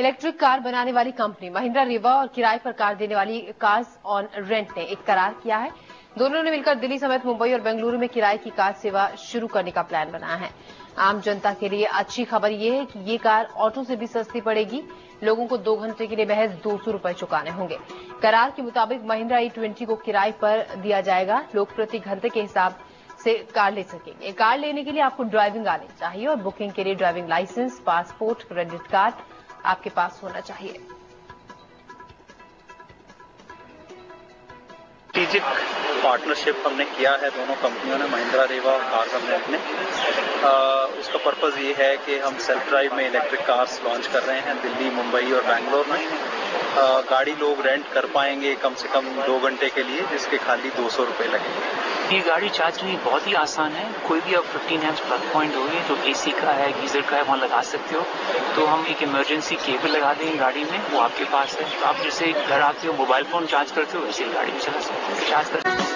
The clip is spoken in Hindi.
इलेक्ट्रिक कार बनाने वाली कंपनी महिंद्रा रेवा और किराए पर कार देने वाली कार्स ऑन रेंट ने एक करार किया है। दोनों ने मिलकर दिल्ली समेत मुंबई और बेंगलुरु में किराए की कार सेवा शुरू करने का प्लान बनाया है। आम जनता के लिए अच्छी खबर यह है कि ये कार ऑटो से भी सस्ती पड़ेगी। लोगों को 2 घंटे के लिए महज 200 रुपए चुकाने होंगे। करार के मुताबिक महिंद्रा E20 को किराए पर दिया जाएगा। लोग प्रति घंटे के हिसाब से कार ले सकेंगे। कार लेने के लिए आपको ड्राइविंग आनी चाहिए और बुकिंग के लिए driving licence, passport, credit card आपके पास होना चाहिए। स्ट्रेटेजिक पार्टनरशिप हमने किया है दोनों कंपनियों ने, महिंद्रा रेवा और कार्स ऑन रेंट ने। उसका पर्पस ये है कि हम सेल्फ ड्राइव में इलेक्ट्रिक कार्स लॉन्च कर रहे हैं दिल्ली, मुंबई और बेंगलोर में। गाड़ी लोग रेंट कर पाएंगे कम से कम 2 घंटे के लिए, जिसके खाली 200 रुपए लगेंगे। ये गाड़ी चार्ज करनी बहुत ही आसान है। कोई भी अब 15 एम्प्स प्लग पॉइंट होगी जो AC का है, गीजर का है, वहाँ लगा सकते हो। तो हम एक इमरजेंसी केबल लगा देंगे गाड़ी में, वो आपके पास है। तो आप जैसे घर आते हो मोबाइल फोन चार्ज करते हो, वैसे ही गाड़ी में चला सकते हो, चार्ज करते हो।